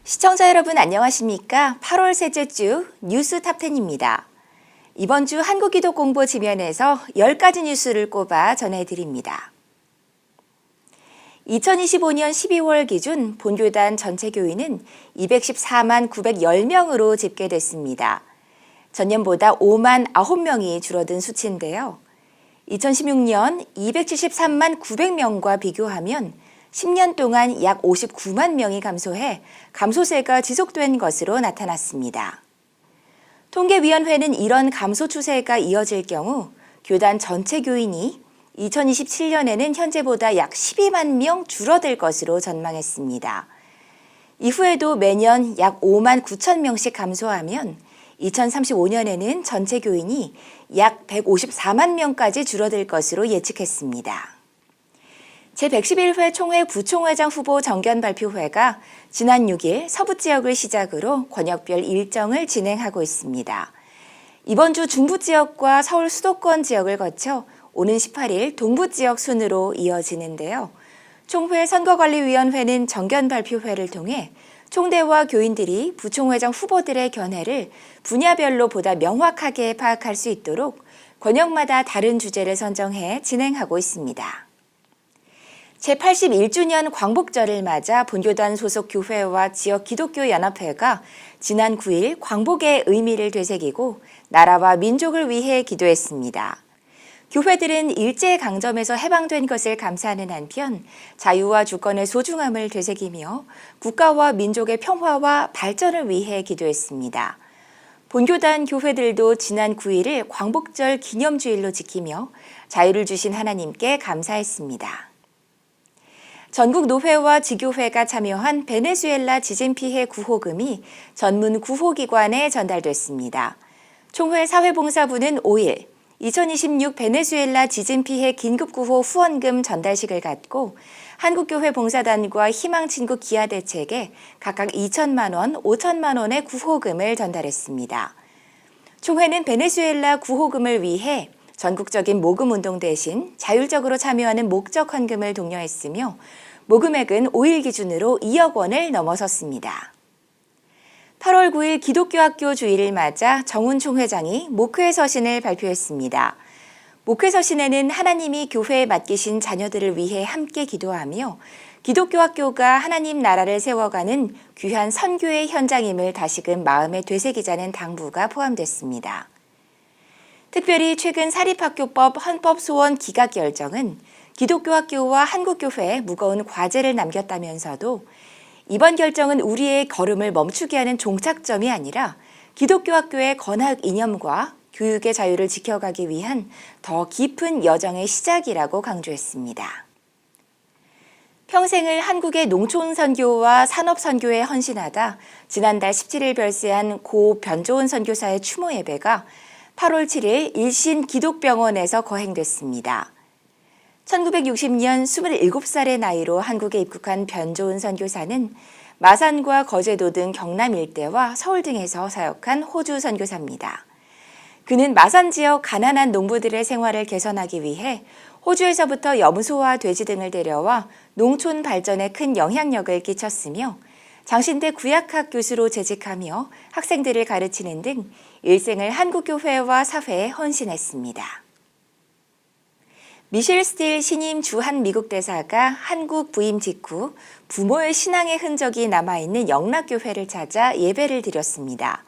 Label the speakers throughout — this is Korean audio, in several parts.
Speaker 1: 시청자 여러분 안녕하십니까? 8월 셋째 주 뉴스 탑10입니다. 이번 주 한국기독공보 지면에서 10가지 뉴스를 꼽아 전해드립니다. 2025년 12월 기준 본교단 전체 교인은 214만 910명으로 집계됐습니다. 전년보다 5만 9명이 줄어든 수치인데요. 2016년 273만 900명과 비교하면 10년 동안 약 59만 명이 감소해 감소세가 지속된 것으로 나타났습니다. 통계위원회는 이런 감소 추세가 이어질 경우 교단 전체 교인이 2027년에는 현재보다 약 12만 명 줄어들 것으로 전망했습니다. 이후에도 매년 약 5만 9천 명씩 감소하면 2035년에는 전체 교인이 약 154만 명까지 줄어들 것으로 예측했습니다. 제111회 총회 부총회장 후보 정견 발표회가 지난 6일 서부 지역을 시작으로 권역별 일정을 진행하고 있습니다. 이번 주 중부 지역과 서울 수도권 지역을 거쳐 오는 18일 동부 지역 순으로 이어지는데요. 총회 선거관리위원회는 정견 발표회를 통해 총대와 교인들이 부총회장 후보들의 견해를 분야별로 보다 명확하게 파악할 수 있도록 권역마다 다른 주제를 선정해 진행하고 있습니다. 제81주년 광복절을 맞아 본교단 소속 교회와 지역 기독교 연합회가 지난 9일 광복의 의미를 되새기고 나라와 민족을 위해 기도했습니다. 교회들은 일제강점에서 해방된 것을 감사하는 한편 자유와 주권의 소중함을 되새기며 국가와 민족의 평화와 발전을 위해 기도했습니다. 본교단 교회들도 지난 9일을 광복절 기념주일로 지키며 자유를 주신 하나님께 감사했습니다. 전국 노회와 지교회가 참여한 베네수엘라 지진 피해 구호금이 전문 구호기관에 전달됐습니다. 총회 사회봉사부는 5일 2026 베네수엘라 지진 피해 긴급구호 후원금 전달식을 갖고 한국교회 봉사단과 희망친구 기아대책에 각각 2천만 원, 5천만 원의 구호금을 전달했습니다. 총회는 베네수엘라 구호금을 위해 전국적인 모금운동 대신 자율적으로 참여하는 목적 헌금을 독려했으며 모금액은 5일 기준으로 2억 원을 넘어섰습니다. 8월 9일 기독교학교 주일을 맞아 정훈 총회장이 목회 서신을 발표했습니다. 목회 서신에는 하나님이 교회에 맡기신 자녀들을 위해 함께 기도하며 기독교 학교가 하나님 나라를 세워가는 귀한 선교의 현장임을 다시금 마음에 되새기자는 당부가 포함됐습니다. 특별히 최근 사립학교법 헌법소원 기각 결정은 기독교 학교와 한국교회에 무거운 과제를 남겼다면서도 이번 결정은 우리의 걸음을 멈추게 하는 종착점이 아니라 기독교 학교의 건학 이념과 교육의 자유를 지켜가기 위한 더 깊은 여정의 시작이라고 강조했습니다. 평생을 한국의 농촌 선교와 산업 선교에 헌신하다 지난달 17일 별세한 고 변조은 선교사의 추모 예배가 8월 7일 일신 기독병원에서 거행됐습니다. 1960년 27살의 나이로 한국에 입국한 변조은 선교사는 마산과 거제도 등 경남 일대와 서울 등에서 사역한 호주 선교사입니다. 그는 마산 지역 가난한 농부들의 생활을 개선하기 위해 호주에서부터 염소와 돼지 등을 데려와 농촌 발전에 큰 영향력을 끼쳤으며 장신대 구약학 교수로 재직하며 학생들을 가르치는 등 일생을 한국교회와 사회에 헌신했습니다. 미셸 스틸 신임 주한 미국 대사가 한국 부임 직후 부모의 신앙의 흔적이 남아있는 영락교회를 찾아 예배를 드렸습니다.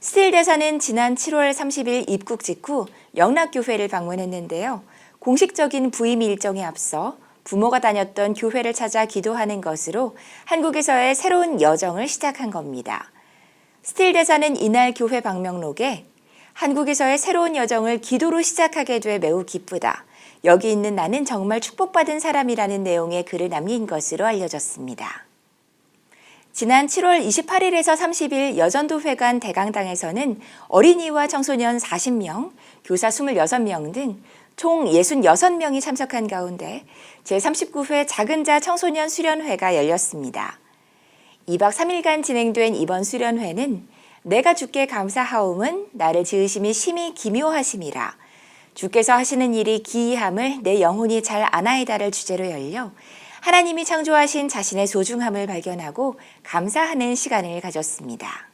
Speaker 1: 스틸 대사는 지난 7월 30일 입국 직후 영락교회를 방문했는데요. 공식적인 부임 일정에 앞서 부모가 다녔던 교회를 찾아 기도하는 것으로 한국에서의 새로운 여정을 시작한 겁니다. 스틸 대사는 이날 교회 방명록에 한국에서의 새로운 여정을 기도로 시작하게 돼 매우 기쁘다. 여기 있는 나는 정말 축복받은 사람이라는 내용의 글을 남긴 것으로 알려졌습니다. 지난 7월 28일에서 30일 여전도회관 대강당에서는 어린이와 청소년 40명, 교사 26명 등 총 66명이 참석한 가운데 제39회 작은자 청소년 수련회가 열렸습니다. 2박 3일간 진행된 이번 수련회는 내가 주께 감사하옴은 나를 지으심이 심히 기묘하심이라. 주께서 하시는 일이 기이함을 내 영혼이 잘 아나이다를 주제로 열려 하나님이 창조하신 자신의 소중함을 발견하고 감사하는 시간을 가졌습니다.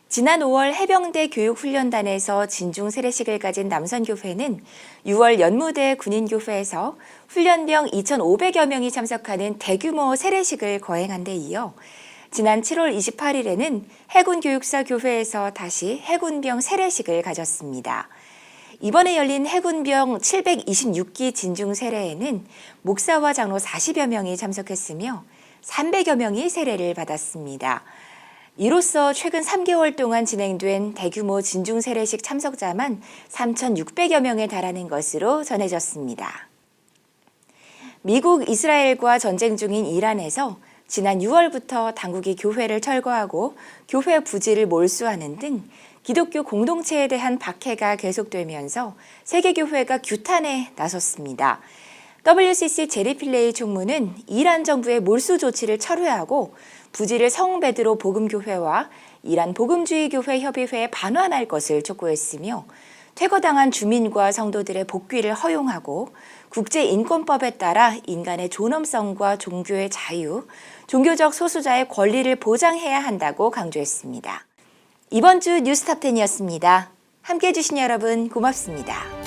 Speaker 1: 지난 5월 해병대 교육훈련단에서 진중 세례식을 가진 남선교회는 6월 연무대 군인교회에서 훈련병 2,500여 명이 참석하는 대규모 세례식을 거행한 데 이어 지난 7월 28일에는 해군교육사 교회에서 다시 해군병 세례식을 가졌습니다. 이번에 열린 해군병 726기 진중 세례에는 목사와 장로 40여 명이 참석했으며 300여 명이 세례를 받았습니다. 이로써 최근 3개월 동안 진행된 대규모 진중 세례식 참석자만 3,600여 명에 달하는 것으로 전해졌습니다. 미국 이스라엘과 전쟁 중인 이란에서 지난 6월부터 당국이 교회를 철거하고 교회 부지를 몰수하는 등 기독교 공동체에 대한 박해가 계속되면서 세계교회가 규탄에 나섰습니다. WCC 제리 필레이 총무는 이란 정부의 몰수 조치를 철회하고 부지를 성 베드로 복음교회와 이란 복음주의 교회 협의회에 반환할 것을 촉구했으며 퇴거당한 주민과 성도들의 복귀를 허용하고 국제인권법에 따라 인간의 존엄성과 종교의 자유, 종교적 소수자의 권리를 보장해야 한다고 강조했습니다. 이번 주 뉴스탑10이었습니다. 함께해 주신 여러분 고맙습니다.